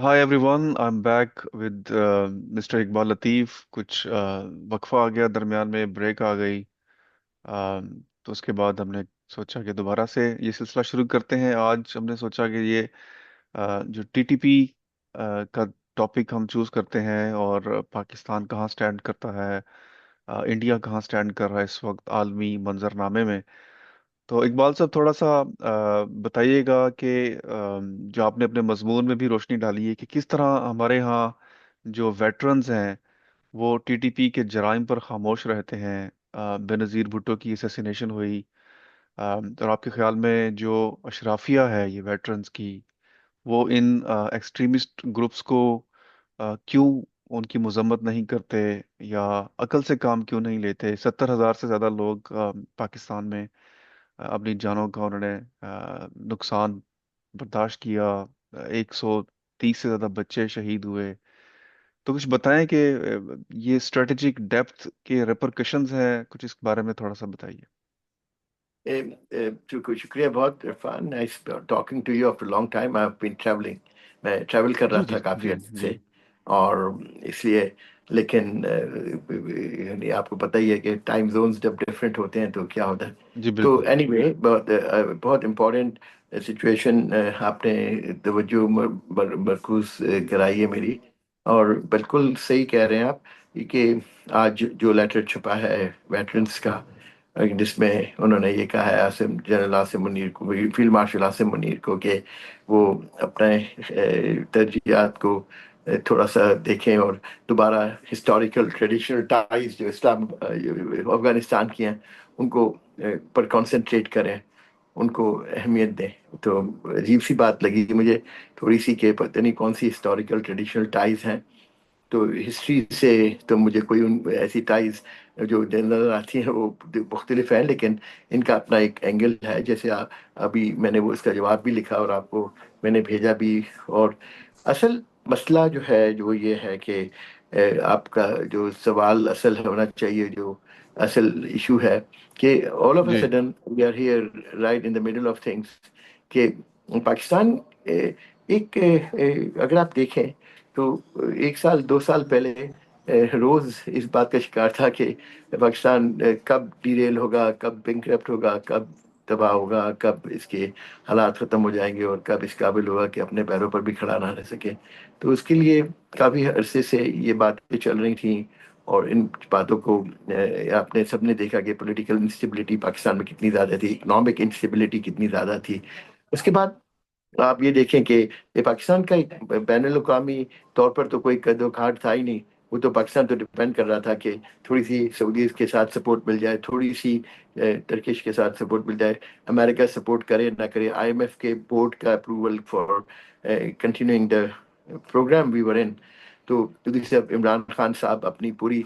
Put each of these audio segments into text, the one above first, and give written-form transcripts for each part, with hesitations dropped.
Hi everyone, I am back with mister Iqbal Latif. कुछ वक्फा आ गया, दरमियान में ब्रेक आ गई। तो उसके बाद हमने सोचा कि दोबारा से ये सिलसिला शुरू करते हैं। आज हमने सोचा कि ये जो टीटीपी का टॉपिक हम चूज करते हैं, और पाकिस्तान कहाँ स्टैंड करता है, इंडिया कहाँ स्टैंड कर रहा है इस वक्त आलमी मंजरनामे में। तो इकबाल साहब, थोड़ा सा बताइएगा कि जो आपने अपने मजमून में भी रोशनी डाली है कि किस तरह हमारे यहाँ जो वेटरन्स हैं वो टीटीपी के जराइम पर खामोश रहते हैं। बेनज़ीर भुट्टो की असैसिनेशन हुई, और आपके ख्याल में जो अशराफिया है ये वेटरन्स की, वो इन एक्सट्रीमिस्ट ग्रुप्स को क्यों उनकी मजम्मत नहीं करते, या अकल से काम क्यों नहीं लेते? 70,000 से ज्यादा लोग पाकिस्तान में अपनी जानों का उन्होंने नुकसान बर्दाश्त किया। 130 से ज्यादा बच्चे शहीद हुए। तो कुछ बताएं कि ये स्ट्रेटेजिक डेप्थ के रेपरकशंस हैं, कुछ इस बारे में थोड़ा सा बताइए। शुक्रिया बहुत Irfan, nice talking to you after long time. I have been travelling, मैं ट्रैवल कर जी रहा जी था काफ़ी जी अर्से जी। से, और इसलिए। लेकिन यानी आपको पता ही है कि टाइम जोन्स जब डिफरेंट होते हैं तो क्या होता है। जी तो बिल्कुल। एनीवे, बहुत इम्पोर्टेंट सिचुएशन आपने तवज्जो मरकूज कराई है मेरी। और बिल्कुल सही कह रहे हैं आप कि आज जो लेटर छपा है वेटरन्स का, जिसमें उन्होंने ये कहा है आसिम जनरल आसिम मुनीर को, फील्ड मार्शल आसिम मुनीर को, कि वो अपने तरजीहात को थोड़ा सा देखें और दोबारा हिस्टोरिकल ट्रेडिशनल टाइज जो इस्लाम अफगानिस्तान की हैं उनको पर कंसंट्रेट करें, उनको अहमियत दें। तो अजीब सी बात लगी मुझे थोड़ी सी, कि पता नहीं कौन सी हिस्टोरिकल ट्रेडिशनल टाइज हैं। तो हिस्ट्री से तो मुझे कोई उन ऐसी टाइज जो नजर आती हैं वो मुख्तलिफ हैं, लेकिन इनका अपना एक एंगल है। जैसे अभी मैंने वो इसका जवाब भी लिखा और आपको मैंने भेजा भी। और असल मसला जो है जो ये है कि आपका जो सवाल असल होना चाहिए, जो असल इशू है, कि ऑल ऑफ अ जी sudden we are here right in the middle of things, कि पाकिस्तान अगर आप देखें तो 1 साल 2 साल पहले रोज इस बात का शिकार था कि पाकिस्तान कब डीरेल होगा, कब बैंकरप्ट होगा, कब तबाह होगा, कब इसके हालात खत्म हो जाएंगे और कब इस काबिल होगा कि अपने पैरों पर भी खड़ा ना रह सके। तो उसके लिए काफी अरसे से ये बातें चल रही थी। और इन बातों को आपने सबने देखा कि पॉलिटिकल इंस्टेबिलिटी पाकिस्तान में कितनी ज्यादा थी, इकोनॉमिक इंस्टेबिलिटी कितनी ज्यादा थी। उसके बाद आप ये देखें कि ये पाकिस्तान का एक बैन अवी तौर पर तो कोई कदो खाट था ही नहीं। वो तो पाकिस्तान तो डिपेंड कर रहा था कि थोड़ी सी सऊदी के साथ सपोर्ट मिल जाए, थोड़ी सी टर्किश के साथ सपोर्ट मिल जाए, अमेरिका सपोर्ट करे ना करे, आईएमएफ के बोर्ड का approval for continuing the programme we were in. तो दूसरी तरफ इमरान खान साहब अपनी पूरी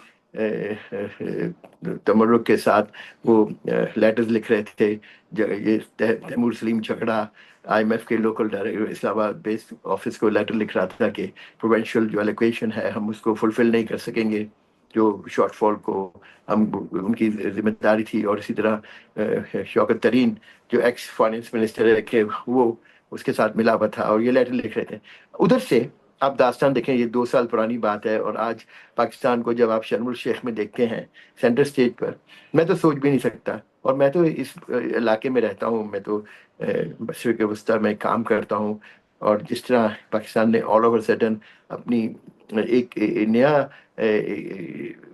तमर्रुक के साथ वो लेटर्स लिख रहे थे। ये तैमूर सलीम झगड़ा आईएमएफ के local director Islamabad based office को लेटर लिख रहा था कि प्रोवेंशियल जो एलोकेशन है हम उसको फुलफिल नहीं कर सकेंगे, जो शॉर्टफॉल को हम उनकी जिम्मेदारी थी। और इसी तरह शौकत तरीन जो एक्स फाइनेंस मिनिस्टर है कि वो उसके साथ मिला हुआ था और ये लेटर लिख रहे थे। उधर से आप दास्तान देखें, ये 2 साल पुरानी बात है, और आज पाकिस्तान को जब आप शर्मुल शेख में देखते हैं सेंटर स्टेज पर, मैं तो सोच भी नहीं सकता। और मैं तो इस इलाके में रहता हूँ, मैं तो मशरक़ वस्ती में काम करता हूँ। और जिस तरह पाकिस्तान ने ऑल ओवर सडन अपनी एक नया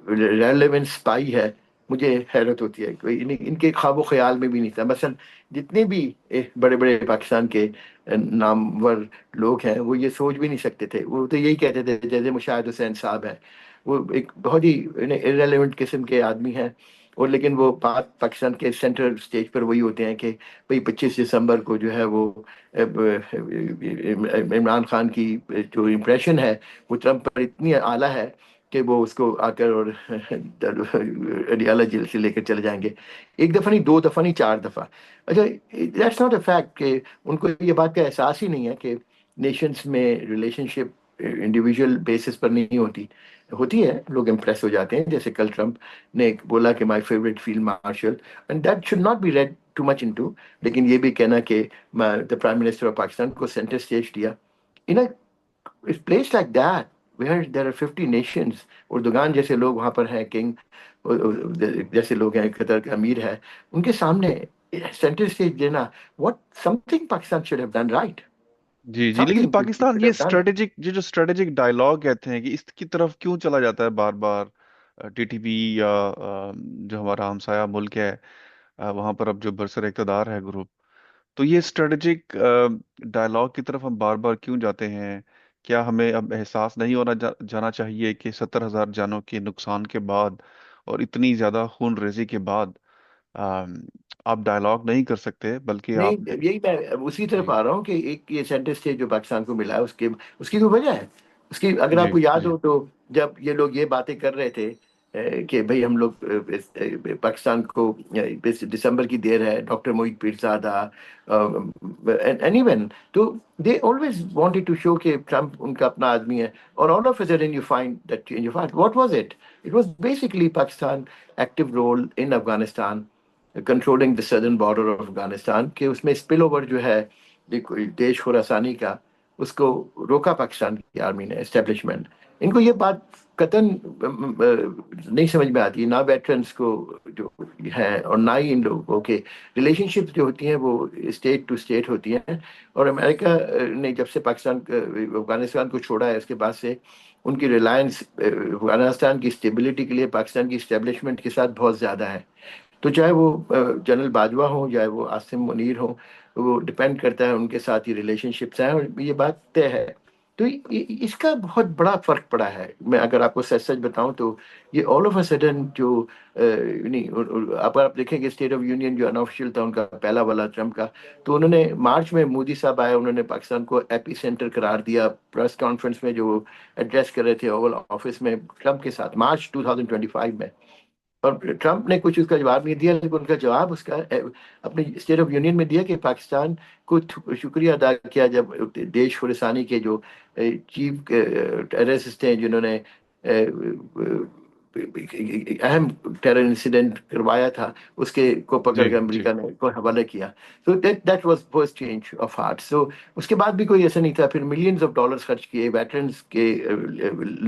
रेलेवेंस पाई है, मुझे हैरत होती है। कोई इनके ख्वाबो ख्याल में भी नहीं था। मसलन जितने भी बड़े बड़े पाकिस्तान के नामवर लोग हैं वो ये सोच भी नहीं सकते थे। वो तो यही कहते थे, जैसे मुशाहिद हुसैन साहब हैं, वो एक बहुत ही इरेलीवेंट किस्म के आदमी हैं। और लेकिन वो बात पाकिस्तान के सेंट्रल स्टेज पर वही होते हैं कि भाई 25 दिसंबर को जो है वो इमरान खान की जो इम्प्रेशन है वो ट्रम्प पर इतनी आला है कि वो उसको आकर और अडियाला जेल से लेकर चले जाएंगे। एक दफा नहीं, 2 दफा नहीं, 4 दफा। अच्छा, दैट्स नॉट अ फैक्ट कि उनको ये बात का एहसास ही नहीं है कि नेशंस में रिलेशनशिप इंडिविजुअल बेसिस पर नहीं होती। होती है, लोग इम्प्रेस हो जाते हैं, जैसे कल ट्रम्प ने बोला कि my favourite field marshal, and that should not be red too much into. लेकिन ये भी कहना कि the prime minister of Pakistan को सेंटर स्टेज दिया इन It's place like that where there are 50 nations. उर्दुगान जैसे लोग वहां पर हैं, किंग जैसे लोग हैं, कतर के अमीर है, उनके सामने सेंटर स्टेज देना, what something Pakistan should have done right. जी जी, लेकिन Something it पाकिस्तान should ये have done. स्ट्रेटेजिक, ये जो स्ट्रेटेजिक डायलॉग कहते हैं कि इसकी तरफ क्यों चला जाता है बार बार, टीटीपी या जो हमारा हमसाया मुल्क है, वहां पर अब जो बरसर इक़्तिदार है ग्रुप, तो ये स्ट्रेटेजिक डायलॉग की तरफ हम बार बार क्यों जाते हैं? क्या हमें अब एहसास नहीं होना जाना चाहिए कि 70,000 जानों के नुकसान के बाद और इतनी ज्यादा खून रेजी के बाद अम, आप डायलॉग नहीं कर सकते, बल्कि नहीं, आप। यही मैं उसी तरफ जी आ रहा हूँ कि एक ये सेंटर स्टेज जो पाकिस्तान को मिला है, उसके उसकी कोई वजह है। उसकी अगर जी आपको याद जी हो तो जब ये लोग ये बातें कर रहे थे कि भाई हम लोग पाकिस्तान को दिसंबर की देर है, doctor Moeed Pirzada and even, तो they always wanted to show कि ट्रम्प उनका अपना आदमी है, और all of a sudden you find that change of heart. What was it? It was basically Pakistan active role in Afghanistan, controlling the southern border of Afghanistan, के उसमें spill over जो है देश खुरासानी का, उसको रोका पाकिस्तान की आर्मी ने, एस्टेब्लिशमेंट। इनको ये बात कतन नहीं समझ में आती, ना वेटरन्स को जो है, और ना ही इन लोगों के रिलेशनशिप जो होती हैं वो स्टेट टू स्टेट होती हैं। और अमेरिका ने जब से पाकिस्तान अफगानिस्तान को छोड़ा है, उसके बाद से उनकी रिलायंस अफगानिस्तान की स्टेबिलिटी के लिए पाकिस्तान की स्टेब्लिशमेंट के साथ बहुत ज़्यादा है। तो चाहे वो जनरल बाजवा हो, चाहे वो आसिम मुनीर हो, वो डिपेंड करता है, उनके साथ ही रिलेशनशिप्स हैं, और ये बात तय है। तो इसका बहुत बड़ा फर्क पड़ा है। मैं अगर आपको सच सच बताऊं तो ये ऑल ऑफ अ सडन जो नहीं, अब आप देखेंगे स्टेट ऑफ यूनियन जो अनऑफिशियल था उनका पहला वाला ट्रम्प का, तो उन्होंने मार्च में, मोदी साहब आए, उन्होंने पाकिस्तान को एपी सेंटर करार दिया। प्रेस कॉन्फ्रेंस में जो एड्रेस कर रहे थे ओवल ऑफिस में ट्रम्प के साथ, मार्च 2025 में, और ट्रम्प ने कुछ उसका जवाब नहीं दिया, लेकिन उनका जवाब उसका अपने स्टेट ऑफ यूनियन में दिया कि पाकिस्तान को शुक्रिया अदा किया जब देश खुरसानी के जो चीफ टेररिस्ट हैं, जिन्होंने अहम टेरर इंसिडेंट करवाया था, उसके को पकड़ जी के जी। अमेरिका ने को हवाले किया। तो that was first change of heart. So उसके बाद भी कोई ऐसा नहीं था। फिर मिलियंस ऑफ डॉलर्स खर्च किए वेटरन्स के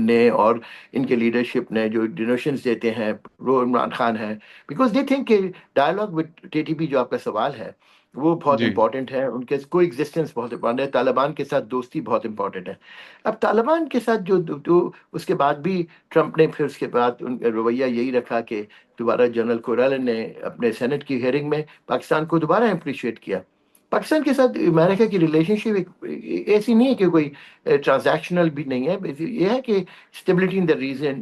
ने, और इनके लीडरशिप ने जो डोनेशंस देते हैं, वो इमरान खान है, बिकॉज दे थिंक कि डायलॉग विद टीटीपी, जो आपका सवाल है, वो बहुत जी इंपॉर्टेंट है। उनके को एग्जिस्टेंस बहुत इंपॉर्टेंट है, तालिबान के साथ दोस्ती बहुत इंपॉर्टेंट है। अब तालिबान के साथ जो उसके बाद भी ट्रम्प ने फिर उसके बाद उनका रवैया यही रखा कि दोबारा जनरल कोरल ने अपने सेनेट की हेयरिंग में पाकिस्तान को दोबारा अप्रिशिएट किया। पाकिस्तान के साथ अमेरिका की रिलेशनशिप ऐसी नहीं है कि कोई ट्रांजैक्शनल भी नहीं है, ये है कि स्टेबिलिटी इन द रीजन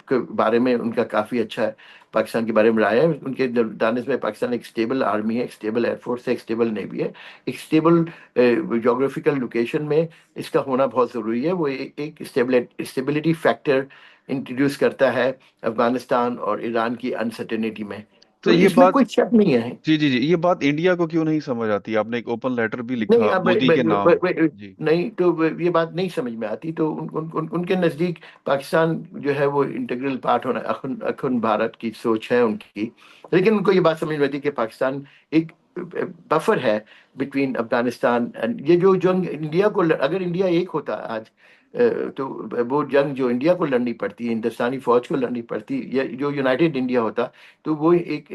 के बारे में उनका काफ़ी अच्छा है, पाकिस्तान के बारे में राय है। उनके दानिश में पाकिस्तान एक स्टेबल आर्मी है, एक स्टेबल एयरफोर्स है, एक स्टेबल नेवी है, एक स्टेबल जोग्राफिकल लोकेशन में इसका होना बहुत ज़रूरी है। वो एक स्टेबिलिटी फैक्टर इंट्रोड्यूस करता है अफगानिस्तान और ईरान की अनसर्टेनिटी में। तो तो ये इसमें बात, कोई शक नहीं है। जी जी जी, ये बात इंडिया को क्यों नहीं समझ आती? आपने एक ओपन लेटर भी नहीं, लिखा अब मोदी के नाम। जी नहीं, तो ये बात नहीं समझ में आती। तो उनके नज़दीक पाकिस्तान जो है वो इंटीग्रल पार्ट होना, अखुन अखुन भारत की सोच है उनकी। लेकिन उनको ये बात समझ में आती कि पाकिस्तान एक बफर है बिटवीन अफगानिस्तान एंड ये जो जंग इंडिया को, अगर इंडिया एक होता आज, तो वो जंग जो इंडिया को लड़नी पड़ती है, हिंदुस्तानी फौज को लड़नी पड़ती, या जो यूनाइटेड इंडिया होता, तो वो एक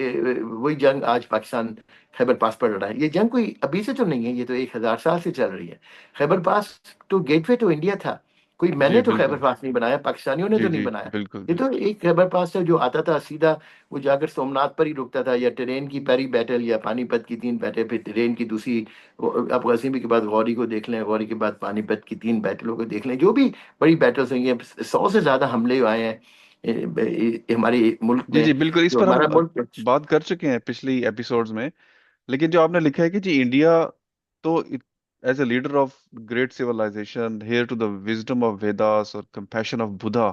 वही जंग आज पाकिस्तान खैबर पास पर लड़ा है। ये जंग कोई अभी से तो नहीं है, ये तो 1,000 साल से चल रही है। खैबर पास तो गेटवे टू इंडिया था। कोई जी मैंने तो खैबर बिल्कुल। पास नहीं बनाया, पाकिस्तानियों ने जी तो नहीं जी बनाया। बिल्कुल ये तो बिल्कुल। एक खैबर पास था जो आता था सीधा, वो जाकर सोमनाथ पर ही रुकता था, या ट्रेन की पहली बैटल, या पानीपत की 3 बैटल, फिर ट्रेन की दूसरी, आप गजीबी के बाद गौरी को देख लें, गौरी के बाद पानीपत की 3 बैटलों को देख लें, जो भी बड़ी बैटल्स हुई हैं, 100 से ज्यादा हमले आए हैं हमारे मुल्क जी में, जी बिल्कुल, इस जो पर हम हमारा मुल्क। बात कर चुके हैं पिछली एपिसोड्स में। लेकिन जो आपने लिखा है कि जी इंडिया तो as a leader of great civilization heir to the wisdom of Vedas और कंपैशन ऑफ बुद्धा,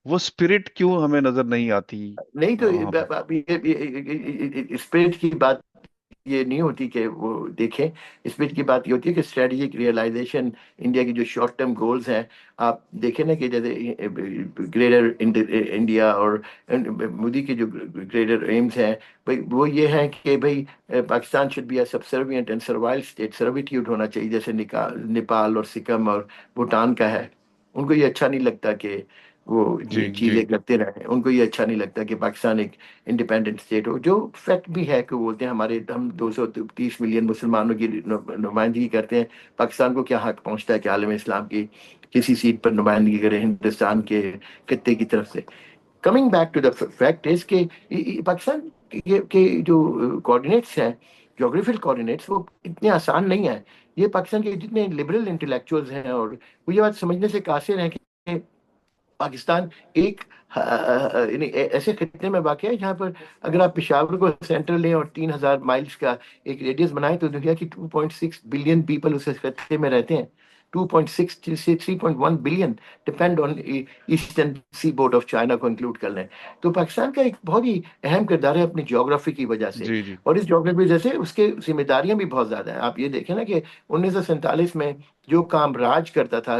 वो स्पिरिट क्यों हमें नजर नहीं आती नहीं, तो वहां पर? स्पिरिट की बात یہ نہیں ہوتی کہ وہ دیکھیں. اس میں کی بات یہ ہوتی ہے کہ اسٹریٹجک ریئلائزیشن انڈیا کی جو شارٹ ٹرم گولز ہیں، آپ دیکھیں نا کہ جیسے گریٹر انڈیا اور مودی کے جو گریٹر ایمز ہیں، بھائی وہ یہ ہیں کہ بھائی Pakistan should be a subservient and servile state, servitude ہونا چاہیے، جیسے نیپال اور سکم اور بھوٹان کا ہے. ان کو یہ اچھا نہیں لگتا کہ وہ جی یہ جی چیزیں کرتے رہیں. ان کو یہ اچھا نہیں لگتا کہ پاکستان ایک انڈیپینڈنٹ اسٹیٹ ہو، جو فیکٹ بھی ہے کہ بولتے ہیں ہم 230 ملین مسلمانوں کی نمائندگی کرتے ہیں. پاکستان کو کیا حق پہنچتا ہے کہ عالم اسلام کی کسی سیٹ پر نمائندگی کرے ہندوستان کے خطے کی طرف سے. Coming back to the fact is کہ پاکستان کے جو کوآرڈینیٹس ہیں، جغرافیکل کوآرڈینیٹس، وہ اتنے آسان نہیں ہیں. یہ پاکستان کے جتنے لبرل انٹلیکچوئلز ہیں اور وہ یہ بات سمجھنے سے قاصر ہیں کہ پاکستان ایک یعنی ایسے خطے میں واقع ہے جہاں پر اگر آپ پشاور کو سینٹر لیں اور 3,000 مائلز کا ایک ریڈیس بنائیں تو دنیا کی 2.6 بلین پیپل اس خطے میں رہتے ہیں. 2.6 سے 3.1 billion depend on eastern seaboard of China کو انکلوڈ کر لیں. تو پاکستان کا ایک بہت ہی اہم کردار ہے اپنی جغرافی کی وجہ سے، جی جی اور اس جغرافی کی وجہ سے اس کے ذمہ داریاں بھی بہت زیادہ ہیں. آپ یہ دیکھیں نا کہ 1947 میں جو کام راج کرتا تھا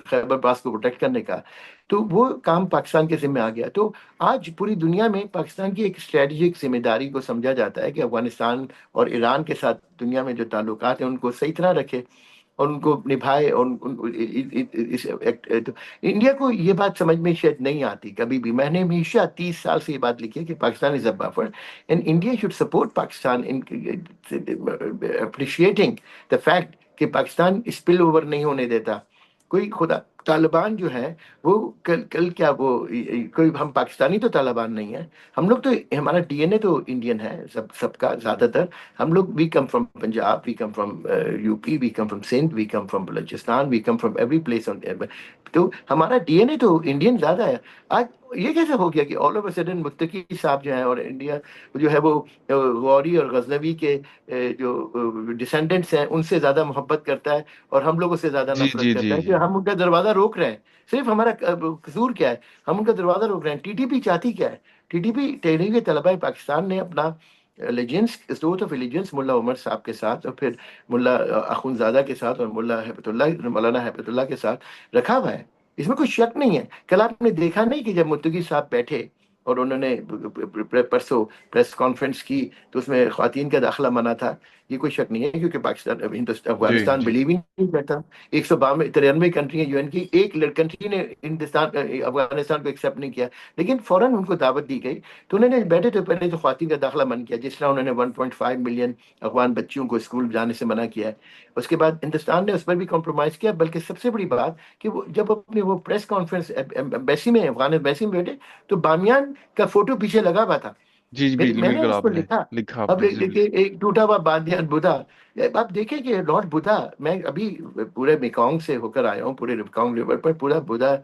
خیبر پاس کو پروٹیکٹ کرنے کا، تو وہ کام پاکستان کے ذمہ آ گیا. تو آج پوری دنیا میں پاکستان کی ایک اسٹریٹجک ذمہ داری کو سمجھا جاتا ہے کہ افغانستان اور ایران کے ساتھ دنیا میں جو تعلقات ہیں ان کو صحیح طرح رکھے اور ان کو نبھائے. اور انڈیا کو یہ بات سمجھ میں شاید نہیں آتی کبھی بھی. میں نے ہمیشہ 30 سال سے یہ بات لکھی ہے کہ Pakistan is a buffer and India should support Pakistan in appreciating the fact کہ پاکستان اسپل اوور نہیں ہونے دیتا. کوئی خدا طالبان جو ہے وہ کل کیا وہ کوئی ہم پاکستانی تو طالبان نہیں ہیں. ہم لوگ تو ہمارا ڈی این اے تو انڈین ہے سب کا زیادہ تر. ہم لوگ we come from Punjab, we come from U P, we come from Sindh, we come from Balochistan, we come from every place. تو ہمارا ڈی این اے تو انڈین زیادہ ہے. آج یہ کیسے ہو گیا کہ آل آف اے سڈن متقی صاحب جو ہیں اور انڈیا جو ہے وہ غوری اور غزنوی کے جو ڈسینڈنٹس ہیں ان سے زیادہ محبت کرتا ہے اور ہم لوگوں سے زیادہ جی نفرت جی کرتا جی ہے، کہ جی ہم ان کا دروازہ روک رہے ہیں. صرف ہمارا قصور کیا ہے؟ ہم ان کا دروازہ روک رہے ہیں. ٹی ٹی پی چاہتی کیا ہے؟ ٹی ٹی پی تحریک طلبہ پاکستان نے اپنا ایلیجنس، اسٹوت آف ایلیجنس ملا عمر صاحب کے ساتھ اور پھر ملا اخونزادہ کے ساتھ اور ملا ہیبت اللہ، مولانا ہیبت اللہ کے ساتھ رکھا ہوا ہے. اس میں کوئی شک نہیں ہے. کل آپ نے دیکھا نہیں کہ جب متقی صاحب بیٹھے اور انہوں نے پرسوں پریس کانفرنس کی تو اس میں خواتین کا داخلہ منع تھا. یہ کوئی شک نہیں ہے کیونکہ پاکستان جی افغانستان جی بلیو ہی نہیں کرتا. 193 کنٹری یو این کی، ایک کنٹری نے ہندوستان افغانستان کو ایکسیپٹ نہیں کیا، لیکن فوراً ان کو دعوت دی گئی. تو انہوں نے بیٹھے تو پہلے تو خواتین کا داخلہ منع کیا، جس طرح انہوں نے 1.5 ملین افغان بچیوں کو اسکول جانے سے منع کیا ہے. اس کے بعد ہندوستان نے اس پر بھی کمپرومائز کیا. بلکہ سب سے بڑی بات کہ وہ جب اپنے وہ پریس کانفرنس ایمبیسی میں، افغان ایمبیسی میں بیٹھے تو بامیان کا فوٹو پیچھے لگا ہوا تھا. جی جی میں نے بالکل اس کو آپ نے لکھا. لکھا اب آپ نے جی دیکھیے ایک ٹوٹا ہوا بادیان بدھا. آپ دیکھیں کہ لارڈ بدھا، میں ابھی پورے میکونگ سے ہو کر آیا ہوں، پورے میکونگ ریور پر پورا بدھا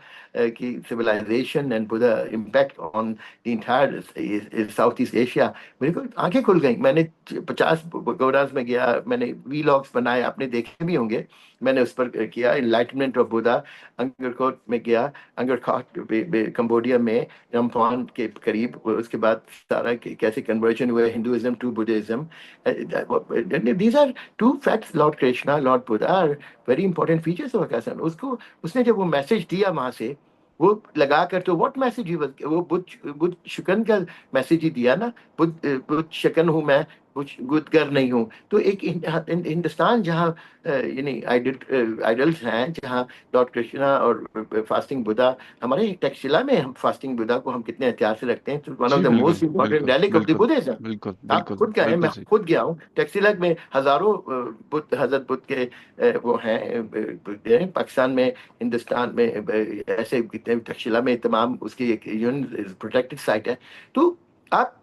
کی civilization and Buddha impact on the entire South East Asia. میرے کو آنکھیں کھل گئیں. میں نے 50 گوراز میں گیا، میں نے وی لاگس بنائے، آپ نے دیکھے بھی ہوں گے. میں نے اس پر کیا انلائٹمنٹ آف بدھا. انگر کوٹ میں گیا، انگر کوٹ کمبوڈیا میں رمپان کے قریب. اس کے بعد سارا کیسے کنورژن ہوا Hinduism to Buddhism. These are two facts. Lord Krishna, Lord Buddha are very important features of Pakistan. اس نے جب وہ میسج دیا وہاں سے، وہ لگا کر تو واٹ میسج، وہ بدھ شکن کا میسج ہی دیا نا. بدھ شکن ہوں میں، بدھ گر نہیں ہوں. تو ایک ہندوستان جہاں یعنی آئیڈلس ہیں، جہاں لارڈ کرشنا اور فاسٹنگ بدھا، ہمارے ٹیکسلا میں ہم فاسٹنگ بدھا کو ہم کتنے احتیاط سے رکھتے ہیں. ون جی آف دا بالکل موسٹ امپورٹنٹ بالکل ریلک آف دی بالکل بدھزم. بالکل آپ بالکل خود گئے ہیں، میں بالکل صحیح. خود گیا ہوں. ٹیکسلا میں ہزاروں حضرت بدھ کے وہ ہیں پاکستان میں، ہندوستان میں ایسے تکشلا میں تمام اس کی ایک پروٹیکٹڈ سائٹ ہے. تو آپ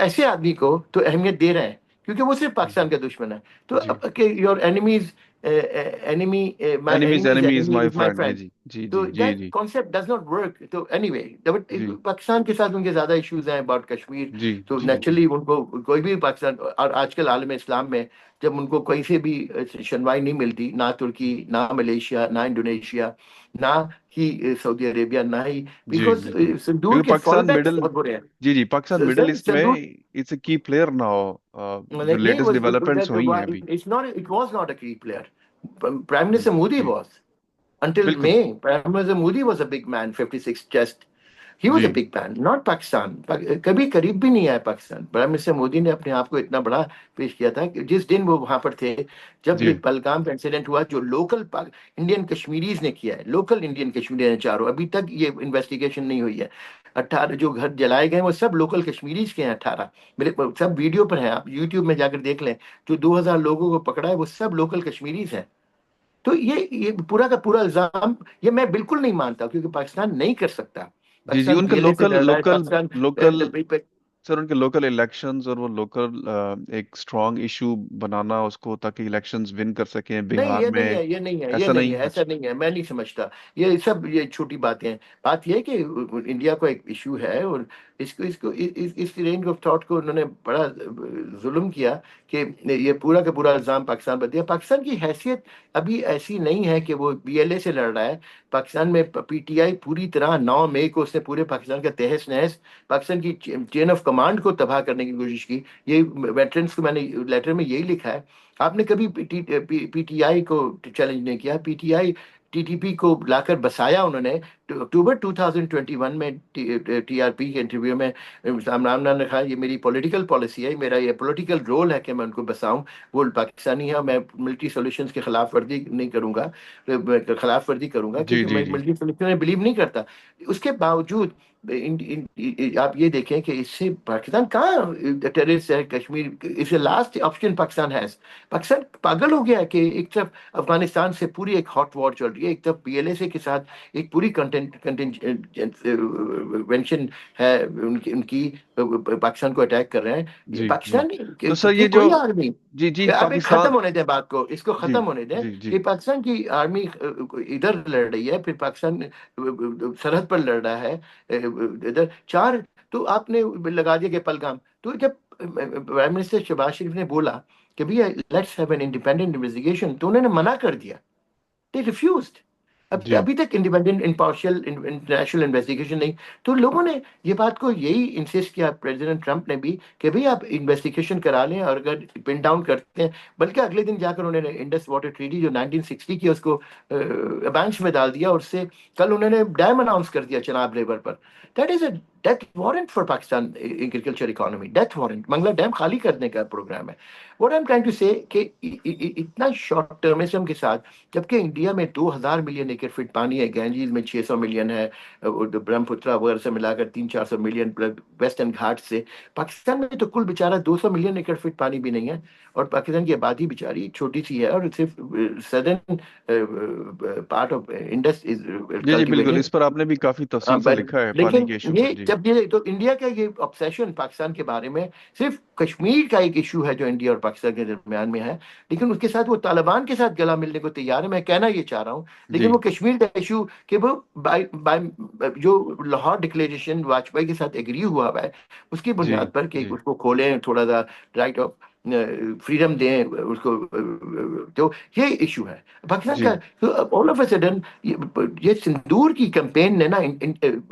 ایسے آدمی کو تو اہمیت دے رہے ہیں کیونکہ وہ صرف پاکستان جی کا دشمن ہے. تو جی کہ your enemies enemy, my enemies enemies enemies enemy my is my friend. جی فرینڈ. جی جی تو جی جی دیٹ جی کانسیپٹ ڈز ناٹ ورک. تو اینی وے جی پاکستان کے ساتھ ان کے زیادہ ایشوز ہیں اباؤٹ کشمیر. جی تو جی جی نیچرلی ان کو کوئی بھی پاکستان، اور آج کل عالم اسلام میں جب ان کو کہیں سے بھی شنوائی نہیں ملتی، نہ ترکی، نہ ملیشیا، نہ انڈونیشیا، نہ ہی سعودی عربیہ، نہ ہی، جی بیکاز بالکل، سندور کیونکہ کے فال پاکستان بیکس مڈل، بہت برے ہیں. جی جی، پاکستان مڈل سر ایسٹ میں سندور اٹس اے کی پلیئر ناؤ، جو نہیں لیٹسٹ ڈیولپمنٹس ہوئی ہیں ابھی. it was not a key player. Prime Minister Modi G was. Until بالکل. May, Prime Minister Modi was a big man, 56 chest. He was G a big man, not Pakistan. کبھی قریب بھی نہیں آیا Pakistan. Prime minister Modi نے اپنے آپ کو اتنا بڑا پیش کیا تھا کہ جس دن وہ وہاں پر تھے، جب جی یہ پہلگام کا انسیڈنٹ ہوا، جو لوکل انڈین کشمیریز نے کیا ہے، لوکل انڈین کشمیری نے چاروں، ابھی تک یہ انویسٹیگیشن نہیں ہوئی ہے. 18 جو گھر جلائے گئے وہ سب لوکل کشمیریز کے ہیں. 18 میرے سب ویڈیو پر ہیں، آپ یوٹیوب میں جا کر دیکھ لیں. جو 2000 لوگوں کو پکڑا ہے وہ سب لوکل کشمیریز ہیں. تو یہ پورا کا پورا الزام، یہ میں بالکل نہیں مانتا، کیونکہ پاکستان نہیں کر سکتا. جی جی، پاکستان ان کا پی ایل اے سے لوکل لڑ رہا ہے، لوکل پاکستان لوکل سر، ان کے لوکل الیکشنز اور وہ لوکل ایک اسٹرانگ ایشو بنانا اس کو، تاکہ الیکشنز ون کر سکیں نہیں، بہار یہ میں. نہیں ہے، یہ نہیں ہے، یہ ایسا نہیں ہے، نہیں. ایسا اچھا. نہیں ہے، میں نہیں سمجھتا. یہ سب یہ چھوٹی باتیں ہیں. بات یہ ہے کہ انڈیا کو ایک ایشو ہے، اور اس رینج آف تھاٹ کو انہوں نے بڑا ظلم کیا کہ یہ پورا کا پورا الزام پاکستان پر دیا. پاکستان کی حیثیت ابھی ایسی نہیں ہے کہ وہ بی ایل اے سے لڑ رہا ہے. پاکستان میں پی ٹی آئی پوری طرح 9 مئی کو اس نے پورے پاکستان کا تہس نہس، پاکستان کی چین آف کمانڈ کو تباہ کرنے کی کوشش کی. یہ ویٹرنس کو میں نے لیٹر میں یہی لکھا ہے. آپ نے کبھی پی ٹی آئی کو چیلنج نہیں کیا. P T I T T پی کو لا کر بسایا انہوں نے. اکتوبر 2021 میں ٹی آر پی کے انٹرویو میں عمران خان نے کہا یہ میری پولیٹیکل پالیسی ہے، میرا یہ پولیٹیکل رول ہے کہ میں ان کو بساؤں. وہ پاکستانی ہے، میں ملٹری سولوشنز کی خلاف ورزی نہیں کروں گا، خلاف ورزی کروں گا، جی کیونکہ جی میں جی ملٹری سولوشن میں بلیو نہیں کرتا. اس کے باوجود آپ یہ دیکھیں کہ اس سے پاکستان کہاں ٹیررسٹ ہے. کشمیر اس لاسٹ آپشن پاکستان ہے. پاکستان پاگل ہو گیا کہ ایک طرف افغانستان سے پوری ایک ہاٹ وار چل رہی ہے، ایک طرف پی ایل اے سے کے ساتھ ایک پوری کنٹینشن ہے ان کی، پاکستان کو اٹیک کر رہے ہیں. یہ جی جی. پاکستان تو سر یہ یہ جو، کوئی آرمی، جی جی، اب ایک پاکستان، ختم ہونے دیں بات کو، اس کو جی ختم ہونے دیں جی جی کہ پاکستان کی آرمی ادھر لڑ رہی ہے، پھر پاکستان سرحد پر لڑ رہا ہے ادھر چار. تو آپ نے لگا دیا کہ پلگام. تو جب پرائم منسٹر شہباز شریف نے بولا کہ بھیا let's have an independent investigation, تو انہوں نے منع کر دیا. they refused. جی ابھی تک انڈیپینڈنٹ امپارشل انٹرنیشنل انویسٹیگیشن نہیں. تو لوگوں نے یہ بات کو یہی انسسٹ کیا، پریزیڈنٹ ٹرمپ نے بھی، کہ بھئی آپ انویسٹیگیشن کرا لیں، اور اگر پن ڈاؤن کرتے ہیں. بلکہ اگلے دن جا کر انہوں نے انڈس واٹر ٹریٹی جو 1960 کی، اس کو ابینچ میں ڈال دیا، اور اس سے کل انہوں نے ڈیم اناؤنس کر دیا چناب ریور پر. That is a death warrant for Pakistan agriculture economy. Death warrant, Mangla dam خالی کرنے کا پروگرام ہے. What I am trying to say کہ اتنا شارٹ ٹرمزم کے ساتھ، جبکہ انڈیا میں 2000 ملین ایکڑ فٹ پانی ہے، گینجیز میں 600 ملین ہے، برہم پترا وغیرہ سے ملا کر 300-400 ملین، ویسٹرن گھاٹ سے. پاکستان میں تو کل بیچارہ 200 ملین ایکڑ فٹ پانی بھی نہیں ہے، اور پاکستان کی آبادی بیچاری چھوٹی سی ہے، اور صرف سدرن پارٹ آف انڈس از جی جی بالکل، کلٹیویٹنگ. اس پر آپ نے بھی کافی تفصیل سے لکھا ہے پانی لیکن کے ایشو پر. یہ جی جب یہ تو انڈیا کا یہ obsession پاکستان کے بارے میں، صرف کشمیر کا ایک ایشو ہے جو انڈیا اور پاکستان کے درمیان میں ہے. لیکن اس کے ساتھ وہ طالبان کے ساتھ گلا ملنے کو تیار ہے، میں کہنا یہ چاہ رہا ہوں. لیکن جی وہ کشمیر کا ایشو کہ وہ جو لاہور ڈکلیریشن واجپئی کے ساتھ ایگری ہوا ہے، اس کی جی بنیاد پر کہ جی اس کو کھولیں، تھوڑا سا رائٹ آف فریڈم دیں اس کو، تو یہ ایشو ہے پاکستان کا. جی آل آف اے سڈن یہ سندور کی کیمپین نے نا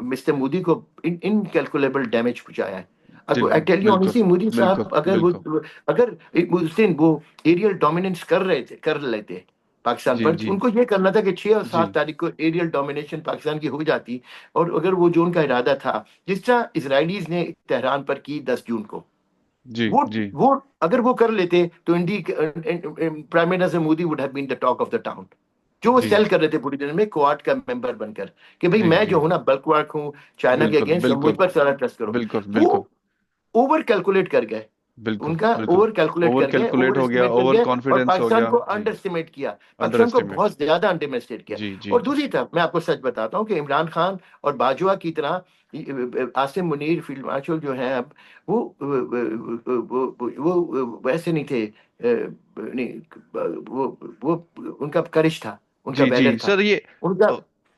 مسٹر مودی کو انکیلکولیبل ڈیمیج پہنچایا ہے. بالکل آئی ٹیل یو بالکل آنیسٹلی، مودی بالکل صاحب بالکل. اگر اس دن وہ ایریل ڈومیننس کر لیتے پاکستان جی پر، جی ان کو یہ کرنا تھا کہ 6 اور جی 7 تاریخ کو ایریل ڈومینیشن پاکستان کی ہو جاتی. اور اگر وہ جو ان کا ارادہ تھا، جس طرح اسرائیلیز نے تہران پر کی 10 جون کو، جی وہ جی وہ اگر وہ کر لیتے تو prime minister Modi would have been the talk of the town. جو وہ جی سیل کر رہے تھے پوری دنیا میں کوارٹ کا ممبر بن کر، کہ بھئی جی میں جو جی ہوں نا بلک ورک ہوں، چائنا کے بالکل اگینسٹ، بالکل مجھ پر سارا ٹرسٹ کرو. بالکل وہ بالکل اوور کیلکولیٹ کر گئے، بالکل ان کا بالکل. اوور کیلکولیٹ اوور کر گئے، کیلکولیٹ اوور ہو گیا، اسٹیمیٹ کر اوور گئے، اور کانفیڈینس ہو پاکستان گیا. کو جی. انڈر اسٹیمیٹ کیا. انڈر پاکستان کو اسٹیمیٹ. بہت زیادہ انڈر اسٹیمیٹ کیا. جی جی اور جی دوسری طرف میں آپ کو سچ بتاتا ہوں کہ عمران خان اور باجوہ کی طرح عاصم منیر فیلڈ مارشل جو ہیں اب، وہ ویسے نہیں تھے. وہ ان کا کرش تھا، ان کا جی جی ویلر تھا، سر، یہ ان کا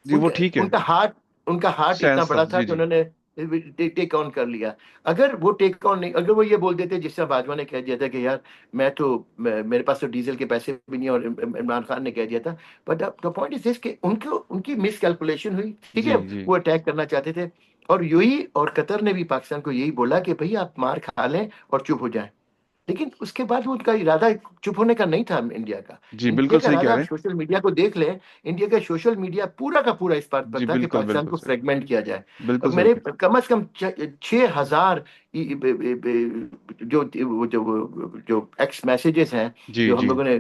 جی وہ ٹھیک ہے، ان کا ہارٹ اتنا سینس تھا. بڑا تھا جی کہ جی انہوں نے टेक ऑन कर लिया। अगर वो टेक ऑन नहीं, अगर वो ये बोल देते जिस तरह बाजवा ने कह दिया था कि यार मेरे पास तो डीजल के पैसे भी नहीं, और इमरान खान ने कह दिया था। But the point is this कि उनको उनकी मिस कैलकुलेशन हुई, ठीक जी है। जी वो अटैक करना चाहते थे, और यूएई और कतर ने भी पाकिस्तान को यही बोला कि भाई आप मार खा लें और चुप हो जाएं। लेकिन उसके बाद वो उनका इरादा चुप होने का नहीं था इंडिया का। जी, इंडिया बिल्कुल का सही कह इरादा, आप रहे हैं। सोशल मीडिया को देख लें, इंडिया का सोशल मीडिया पूरा का पूरा इस बात पर जी, था कि बिल्कुल पाकिस्तान बिल्कुल को सही, फ्रेगमेंट किया जाए। बिल्कुल सही मेरे कह कम से कम 6,000 जो एक्स मैसेजेस हैं जी जो हम जी लोगों ने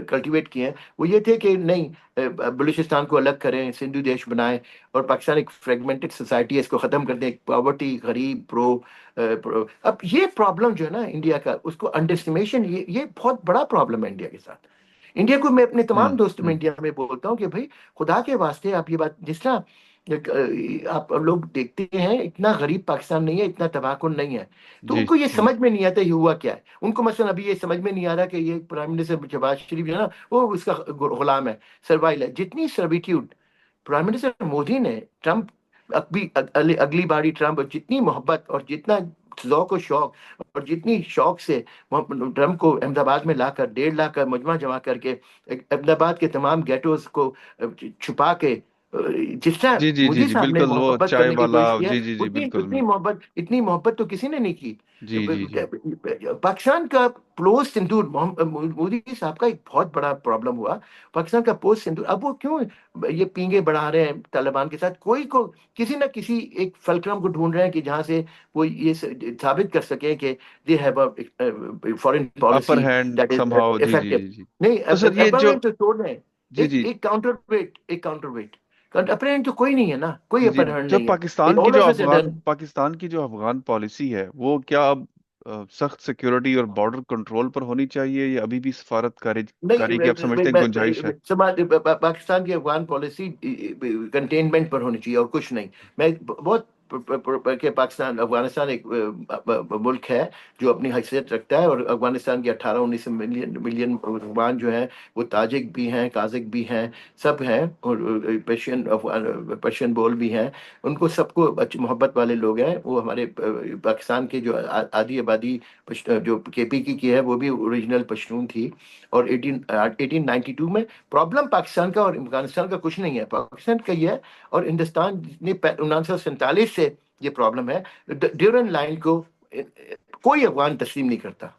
कल्टीवेट किए हैं, वो ये थे कि नहीं, बलूचिस्तान को अलग करें, सिंधु देश बनाएं, और पाकिस्तान एक फ्रेगमेंटेड सोसाइटी है, इसको खत्म कर दें, पॉवर्टी, गरीब, अब ये प्रॉब्लम जो है ना इंडिया का, उसको अंडरस्टिमेशन, ये बहुत बड़ा प्रॉब्लम है इंडिया के साथ। इंडिया को मैं अपने तमाम दोस्तों में हम्म। इंडिया में बोलता हूँ कि भाई खुदा के वास्ते आप ये बात, जिस तरह आप लोग देखते हैं, इतना गरीब पाकिस्तान नहीं है, इतना तबाहकुन नहीं है। तो जी उनको ये जी समझ में नहीं आता ये हुआ क्या है। उनको मसलन अभी ये समझ में नहीं आ रहा कि ये प्राइम मिनिस्टर शहबाज शरीफ जो है ना, वो उसका गुलाम है, सर्वाइल है। जितनी सर्विट्यूड प्राइम मिनिस्टर मोदी ने, ट्रम्प, अगली बारी ट्रम्प, जितनी मोहब्बत और जितना ज़ौक और शौक, और जितनी शौक से ट्रम्प को अहमदाबाद में लाकर 1.5 लाख का मजमा जमा करके अहमदाबाद के तमाम गेटोज को छुपा के जिस तरह जी जी जी मोदी जी, साहब ने बिल्कुल, वो मोहब्बत चाय करने की वाला, कोशिश की है, जी जी जी, उतनी बिल्कुल उतनी मोहब्बत, इतनी मोहब्बत तो किसी ने नहीं की। जी जी जी पाकिस्तान का पोस्ट सिंदूर, मोदी साहब का एक बहुत बड़ा प्रॉब्लम हुआ। पाकिस्तान का पोस्ट सिंदूर, अब वो क्यों ये पींगे बढ़ा रहे हैं तालिबान के साथ, कोई को किसी ना किसी एक फलक्रम को ढूंढ रहे हैं कि जहां से वो ये साबित कर सके कि they have a foreign upper policy hand that is somehow, जी जी इफेक्टिव। जी जी। नहीं, तो सर ये जो, अपर्नेंट तो छोड़ रहे हैं। जी एक जी एक काउंटर वेट, एक काउंटर वेट, अपर्नेंट तो कोई नहीं है ना, कोई जी जी, अपर्नेंट जो नहीं है, all of a sudden. Pakistan की जो अफगान पॉलिसी है, वो क्या अब सख्त सिक्योरिटी और बॉर्डर कंट्रोल पर होनी चाहिए, या अभी भी नहीं, कारी की आप समझते हैं गुंजाइश है? पाकिस्तान की अफगान पॉलिसी कंटेनमेंट पर होनी चाहिए और कुछ नहीं। मैं बहुत कि पाकिस्तान, अफगानिस्तान एक मुल्क है जो अपनी हैसियत रखता है, और अफगानिस्तान के 18-19 मिलियन मिलियन अफगान जो हैं, वो ताजिक भी हैं, काजिक भी हैं, सब हैं, और पर्शियन बोल भी हैं। उनको सबको अच्छी मोहब्बत वाले लोग हैं। वो हमारे पाकिस्तान के जो आधी आबादी जो केपी की है, वो भी ओरिजिनल पश्तून थी। और 1892 में, प्रॉब्लम पाकिस्तान का और अफगानिस्तान का कुछ नहीं है, पाकिस्तान का ही है। और हिंदुस्तान ने 1947 से ये प्रॉब्लम है, ड्यूरन लाइन को कोई अफगान तस्लीम नहीं करता।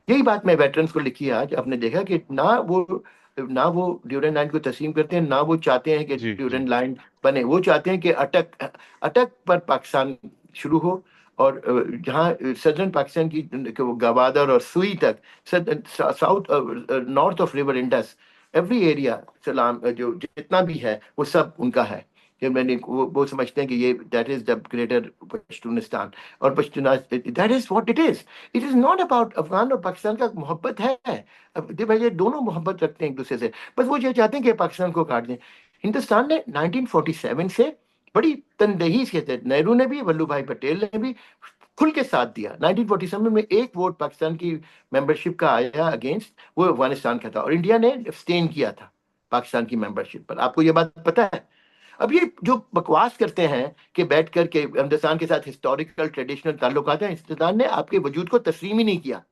यही बात मैं वेटरन्स को लिखी है आज, आपने देखा कि ना वो ड्यूरन लाइन को तस्लीम करते हैं, ना वो चाहते हैं कि जी जी ड्यूरन लाइन बने। वो चाहते हैं कि अटक अटक पर पाकिस्तान शुरू हो, और जहाँ सदर्न पाकिस्तान की कि वो गवादर और सुई तक, south north of river Indus, every area, सलाम जो जितना भी है वो सब उनका है। कि मैंने वो समझते हैं कि ये that is the greater Pashtunistan. और पश्तूना, that is what it is. It is not about Afghan और पाकिस्तान का मोहब्बत है। अब भाई ये दोनों मोहब्बत रखते हैं एक दूसरे से, बस वो ये चाहते हैं कि पाकिस्तान को काट दें। हिंदुस्तान ने 1947 से बड़ी तनदेही से, नेहरू ने भी, वल्लभ भाई पटेल ने भी खुल के साथ दिया। 1947 में एक वोट पाकिस्तान की मेंबरशिप का आया अगेंस्ट, वो अफगानिस्तान का था, और इंडिया ने abstain किया था पाकिस्तान की मेंबरशिप पर। आपको ये बात पता है? अब ये जो बकवास करते हैं कि बैठ कर के हिंदुस्तान के साथ हिस्टोरिकल ट्रेडिशनल ताल्लुकात हैं, हिंदुस्तान ने आपके वजूद को तस्लीम ही नहीं किया,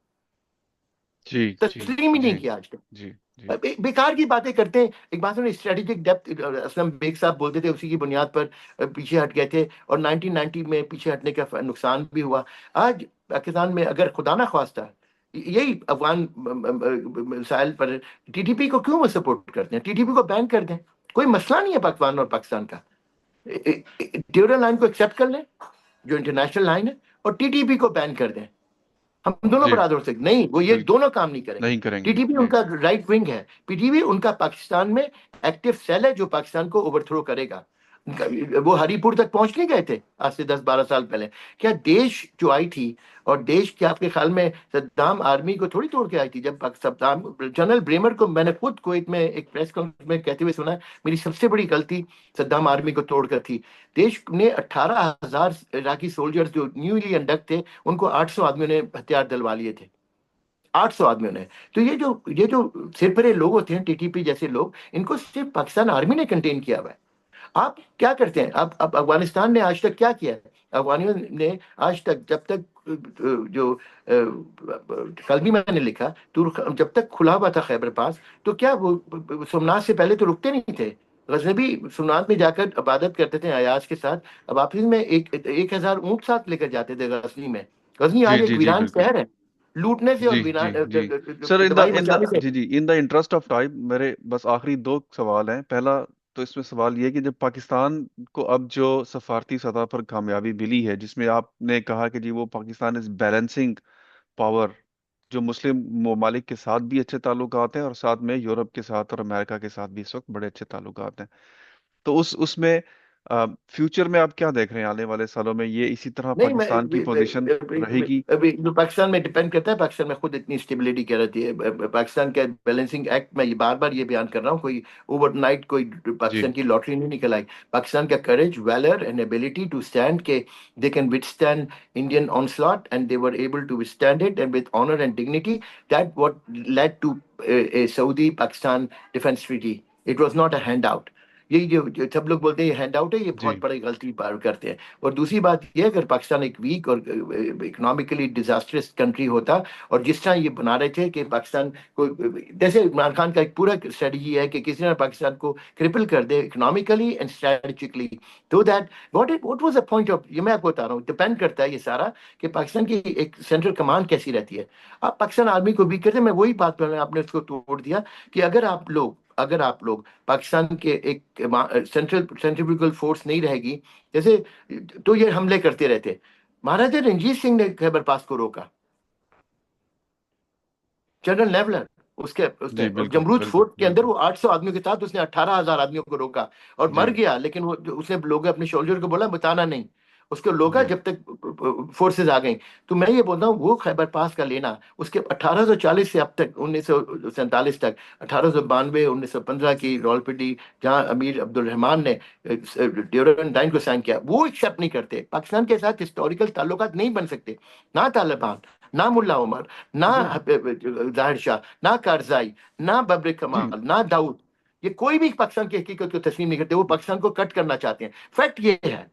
जी जी तस्लीम ही जी नहीं किया आज तक। जी जी बेकार की बातें करते हैं। एक बात सुनिए, स्ट्रेटेजिक डेप्थ असलम बेग साहब बोलते थे, उसी की बुनियाद पर पीछे हट गए थे, और 1990 में पीछे हटने का नुकसान भी हुआ। आज पाकिस्तान में अगर खुदा ना खास्ता यही अफगान मिसाइल पर, टीटीपी को क्यों वो सपोर्ट करते हैं? टीटीपी को बैन कर दें, कोई मसला नहीं है पाकिस्तान और पाकिस्तान का। ड्यूरल लाइन को एक्सेप्ट कर लें जो इंटरनेशनल लाइन है, और टीटीपी को बैन कर दें। हम दोनों जी, बराबर हो सकते नहीं, वो ये बिल्कुल दोनों काम नहीं करेंगे। नहीं करेंगे टीटीपी जी। उनका राइट विंग है, पीटीपी उनका पाकिस्तान में एक्टिव सेल है जो पाकिस्तान को ओवरथ्रो करेगा। वो हरीपुर तक पहुंच नहीं गए थे आज से 10-12 साल पहले? क्या देश जो आई थी, और देश क्या आपके ख्याल में सद्दाम आर्मी को थोड़ी तोड़ के आई थी? जब सद्दाम, जनरल ब्रेमर को मैंने खुद कुवैत में एक प्रेस कॉन्फ्रेंस में कहते हुए सुना, मेरी सबसे बड़ी गलती सद्दाम आर्मी को तोड़कर थी। देश ने 18,000 इराकी सोल्जर्स जो न्यूली इंडक्ट थे, उनको 800 आदमियों ने हथियार दिलवा लिए थे, 800 आदमियों ने। तो ये जो सिरपरे लोग होते हैं, टीटीपी जैसे लोग, इनको सिर्फ पाकिस्तान आर्मी ने कंटेन किया हुआ है। आप क्या करते हैं? आप अफगानिस्तान ने आज तक क्या किया है? افغانیوں نے آج تک جب تک جو کل بھی میں نے لکھا تو جب تک کھلا ہوا تھا خیبر پاس تو کیا وہ سومنات سے پہلے تو رکتے نہیں تھے. غزنبی سومنات میں جا کر عبادت کرتے تھے ایاز کے ساتھ. اب آپس میں 1,000 اونٹ ساتھ لے کر جاتے تھے غزنی میں. غزنی جی آج جی ایک جی ویران بالکل. شہر ہے لوٹنے سے اور جی جی جی سر، تباہی مچانے سے. جی جی ان دا انٹرسٹ آف ٹائم میرے بس آخری دو سوال ہیں. پہلا تو اس میں سوال یہ کہ جب پاکستان کو اب جو سفارتی سطح پر کامیابی ملی ہے، جس میں آپ نے کہا کہ جی وہ پاکستان از بیلنسنگ پاور، جو مسلم ممالک کے ساتھ بھی اچھے تعلقات ہیں اور ساتھ میں یورپ کے ساتھ اور امریکہ کے ساتھ بھی اس وقت بڑے اچھے تعلقات ہیں، تو اس میں فیوچر میں آپ کیا دیکھ رہے ہیں آنے والے سالوں میں؟ یہ اسی طرح نہیں میں پاکستان کی پوزیشن رہے گی؟ ابھی جو پاکستان میں ڈپینڈ کرتا ہے. پاکستان میں خود اتنی اسٹیبلٹی کیا رہتی ہے. پاکستان کا بیلنسنگ ایکٹ میں یہ بار بار یہ بیان کر رہا ہوں کوئی اوور نائٹ کوئی جی پاکستان کی لاٹری نہیں نکل آئی. پاکستان کا courage valour and ability to stand کے they can withstand Indian onslaught and they were able to stand it and with honour and dignity. That what led to a Saudi Pakistan defence treaty. It was not a handout. یہ جو سب لوگ بولتے ہیں یہ hand out ہے، یہ جی بہت بڑی غلطی بار کرتے ہیں. اور دوسری بات یہ اگر پاکستان ایک ویک اور اکنامکلی ڈیزاسٹرس کنٹری ہوتا اور جس طرح یہ بنا رہے تھے کہ پاکستان کو جیسے عمران خان کا ایک پورا اسٹریٹجی ہے کہ کسی طرح پاکستان کو کرپل کر دے اکنامکلی اینڈ اسٹریٹجکلی. تو that what was a point of. یہ میں آپ کو بتا رہا ہوں ڈپینڈ کرتا ہے یہ سارا کہ پاکستان کی ایک سینٹرل کمانڈ کیسی رہتی ہے. آپ پاکستان آرمی کو بھی کرتے. میں وہی بات پہ آپ نے اس کو توڑ دیا کہ اگر آپ لوگ پاکستان کے ایک سینٹریفیوگل فورس نہیں رہے گی جیسے تو یہ حملے کرتے رہتے. مہاراجا رنجیت سنگھ نے خیبر پاس کو روکا. جنرل نیولر اس نے جی بالکل جمرود بالکل فورٹ کے اندر بالکل. وہ 800 آدمیوں کے ساتھ اس نے 18,000 آدمیوں کو روکا اور جی مر گیا. لیکن وہ اس نے لوگ اپنے شولجر کو بولا بتانا نہیں. اس کو لوگا جی جب تک فورسز آ گئیں. تو میں یہ بولتا ہوں وہ خیبر پاس کا لینا اس کے 1840 سے اب تک 1947 تک 1892 1915 کی رولپنڈی جہاں امیر عبد الرحمان نے ڈیورنڈائن کو سائن کیا وہ ایکسیپٹ نہیں کرتے. پاکستان کے ساتھ ہسٹوریکل تعلقات نہیں بن سکتے. نہ طالبان نہ ملا عمر نہ ظاہر شاہ نہ کارزائی نہ ببر جی کمال نہ داؤد یہ کوئی بھی پاکستان کی حقیقت کو تسلیم نہیں کرتے. وہ پاکستان کو کٹ کرنا چاہتے ہیں. فیکٹ یہ ہے.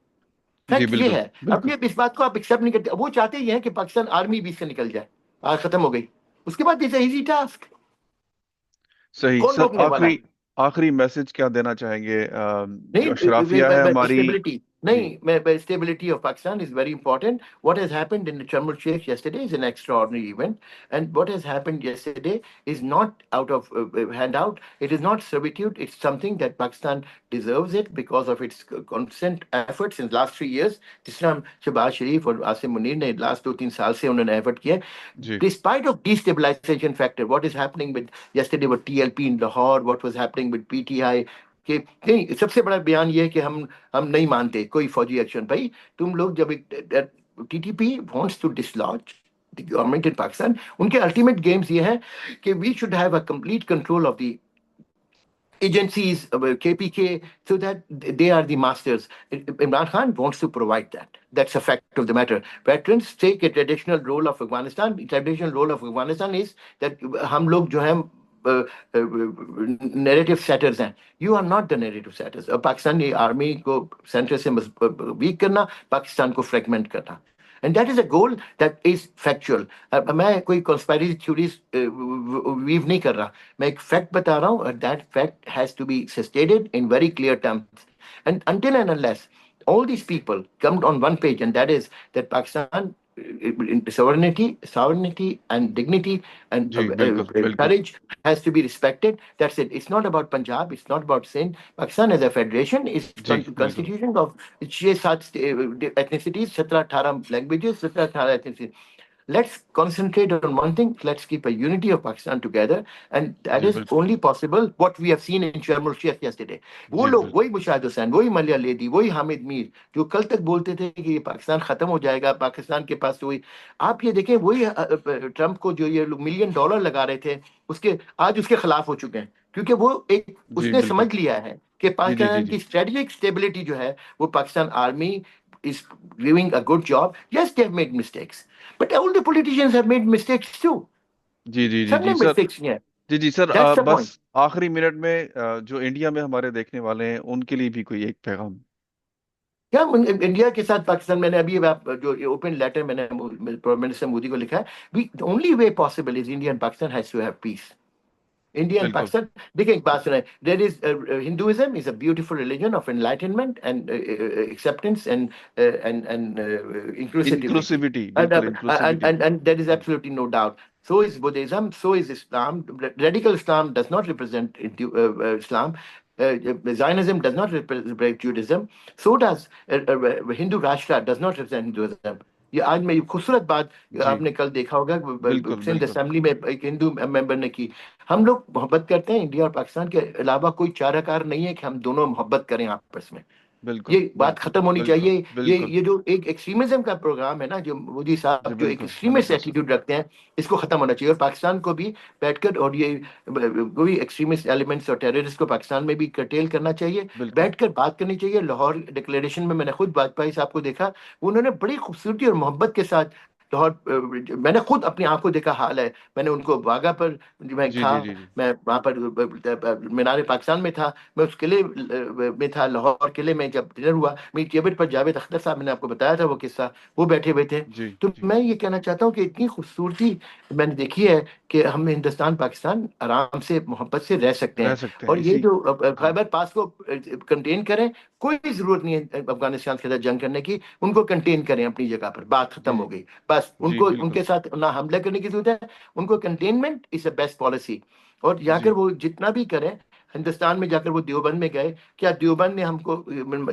جی فیکٹ یہ بالکل ہے. اب بالکل. یہ اس بات کو آپ ایکسپٹ نہیں کرتے. وہ چاہتے یہ ہیں کہ پاکستان آرمی بھی سے نکل جائے. آج ختم ہو گئی. اس کے بعد ایزی ٹاسک. صحیح کون سر. روکنے والا آخری ہے؟ آخری میسج کیا دینا چاہیں گے؟ جو اشرافیہ ہے نہیں ہماری. اسٹیبلٹی جی نہیں میں stability of Pakistan is very important. What has happened in Sharm el Sheikh yesterday is an extraordinary event, and what has happened yesterday is not out of handout. It is not servitude. It's something that Pakistan deserves it because of its constant efforts in the last 3 years. جس طرح شہباز شریف اور آصم منیر نے last 2-3 سال سے انہوں نے effort کیا. جی Despite of destabilization factor, what is happening with yesterday with TLP in Lahore, what was happening with PTI, کہ نہیں سب سے بڑا بیان یہ ہے کہ ہم نہیں مانتے کوئی فوجی ایکشن. بھائی تم لوگ جب T T P wants to dislodge the government in Pakistan ان کے الٹیمیٹ گیمز یہ ہے کہ we should have a complete control of the agencies, KPK, so that they are the masters. Imran Khan wants to provide that. That's a fact of the matter. Veterans take a traditional role of Afghanistan. The traditional role of Afghanistan is that hum log jo hain narrative setters ہیں. You are not the narrative setters. Pakistani army کو centre سے week کرنا, پاکستان کو fragment کرنا. And that is a goal that is factual. میں کوئی conspiracy theories weave نہیں کر رہا. میں ایک فیکٹ بتا رہا ہوں. That fact has to be stated in very clear terms. And until and unless all these people come on one page, and that is that Pakistan sovereignty and dignity and جی بالکل بالکل. courage has to be respected. That's it. It's not about Punjab. It's not about Sindh. Pakistan as a federation is جی بالکل. constitution of 6-7 ethnicities, 17-18 languages, 17-18 ethnicities. Let's concentrate on one thing. Let's keep a unity of Pakistan together. And that G is بالکل. only possible what we have seen in Sharm el Sheikh yesterday. وہ جی لوگ بالکل. وہی مشاہد حسین, وہی ملیہ لیدی, وہی حامد میر جو کل تک بولتے تھے کہ یہ پاکستان ختم ہو جائے گا, پاکستان کے پاس وہی. آپ یہ دیکھیں وہی ٹرمپ کو جو یہ لوگ $1 ملین لگا رہے تھے اس کے آج اس کے خلاف ہو چکے ہیں. کیونکہ وہ ایک اس جی نے بالکل. سمجھ لیا ہے کہ جی جی جی پاکستان جی کی اسٹریٹجک اسٹیبلٹی جو ہے وہ Pakistan army is doing a good job. Yes, they have made mistakes. But all the politicians have made mistakes too. جی جی جی سب نے جی سر. mistakes کیے ہیں. جی جی سر. That's the بس point. آخری منٹ میں جو انڈیا میں ہمارے دیکھنے والے ہیں ان کے لیے بھی کوئی ایک پیغام؟ क्या इंडिया के साथ पाकिस्तान, मैंने अभी आप जो ओपन लेटर मैंने प्राइम मिनिस्टर मोदी को लिखा है, we only way possible is India and Pakistan has to have peace. India and बिल्कुल Pakistan. देखिए एक बात सुनाए, there is Hinduism is a beautiful religion of enlightenment and acceptance and inclusivity, inclusivity, बिल्कुल inclusivity. and there is absolutely no doubt. So is Buddhism, so is Islam. Radical Islam does not represent Islam. Zionism does not represent Judaism. So does Hindu Rashtra does not represent Hinduism. ये आज मैं ये खूबसूरत बात जी, आपने कल देखा होगा, बिल्कुल सिंध बिल्कुल असेंबली में एक हिंदू मेंबर ने की. हम लोग मोहब्बत करते हैं, इंडिया और पाकिस्तान के अलावा कोई चाराकार नहीं है कि हम दोनों मोहब्बत करें आपस में. बिल्कुल ये बात बिल्कुल खत्म होनी बिल्कुल चाहिए. ये बिल्कुल. ये जो एक एक्सट्रीमिज्म का प्रोग्राम है ना, जो मोदी जी साहब जो एक बिल्कुल, हंड्रेड एक्सट्रीमिस्ट परसेंट एटीट्यूड रखते हैं, इसको खत्म होना चाहिए. और पाकिस्तान को भी बैठकर, और ये कोई एक्सट्रीमिस्ट एलिमेंट्स और टेररिस्ट को पाकिस्तान में भी कर्टेल करना चाहिए. बिल्कुल बैठकर बात करनी चाहिए. लाहौर डिक्लेरेशन में मैंने खुद वाजपेयी साहब को देखा, उन्होंने बड़ी खूबसूरती और मोहब्बत के साथ लाहौर, मैंने खुद अपनी आंखों देखा हाल है. मैंने उनको वाघा पर मैं जी था, जी जी जी. मैं वहां पर मीनार पाकिस्तान में था, मैं उस किले में था, लाहौर किले में जब डिनर हुआ. मेरी टेबल पर जावेद अख्तर साहब, मैंने आपको बताया था वो किस्सा, वो बैठे हुए थे. जी तो जी. मैं ये कहना चाहता हूँ कि इतनी खूबसूरती मैंने देखी है कि हम हिंदुस्तान पाकिस्तान आराम से मोहब्बत से रह सकते रह हैं. सकते हैं और ये इसी. जो जी खैबर पास को कंटेन करें, कोई जरूरत नहीं है अफगानिस्तान के साथ जंग करने की. उनको कंटेन करें अपनी जगह पर, बात खत्म जी हो गई. बस जी उनको बिल्कुल. उनके साथ ना हमला करने की जरूरत है. उनको containment is the best policy. और जाकर जी वो जितना भी करें, हिंदुस्तान में जाकर वो देवबंद में गए, क्या देवबंद ने हमको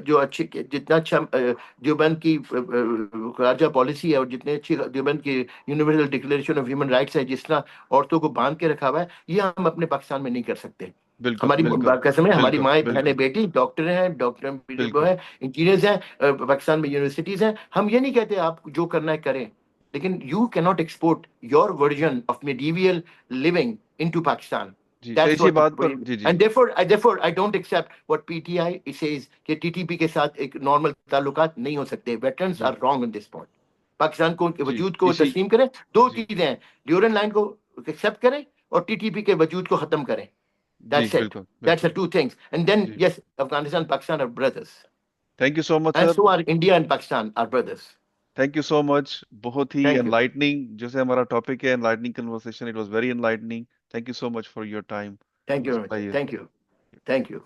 जो अच्छी, जितना अच्छा देवबंद की खारजा पॉलिसी है, और जितने अच्छी देवबंद की universal declaration of human rights है, जिस तरह औरतों को बांध के रखा हुआ है, ये हम अपने पाकिस्तान में नहीं कर सकते. बिल्कुल हमारी बिल्कुल कसम है, हमारी बिल्कुल माएँ बहनें बिल्कुल बेटी डॉक्टर हैं, डॉक्टर वो बिल्कुल है, इंजीनियर्स हैं, पाकिस्तान में यूनिवर्सिटीज हैं. हम ये नहीं कहते आप जो करना है करें, लेकिन you can not export your version of medieval living into Pakistan. जी. तो That's इसी what, बात पर जी जी and therefore I don't accept what PTI says कि TTP के साथ एक नॉर्मल ताल्लुकात नहीं हो सकते. Veterans ji are wrong on this point. Pakistan को जी वजूद को इसी. तस्लीम करें. दो जी चीजें हैं, ड्यूरन लाइन को एक्सेप्ट करें और टीटीपी के वजूद को खत्म करें. जी That's it. बिल्कुल That's the बिल्कुल. two things. And then, जी. yes, Afghanistan and Pakistan are brothers. Thank you so much And sir. so are India and Pakistan are brothers. Thank you so much. बहुत ही Thank you. Enlightening, जैसे हमारा topic है enlightening conversation, it was very enlightening. Thank you so much for your time. Thank you very much. मुस्कुराइए. Thank you. Thank you.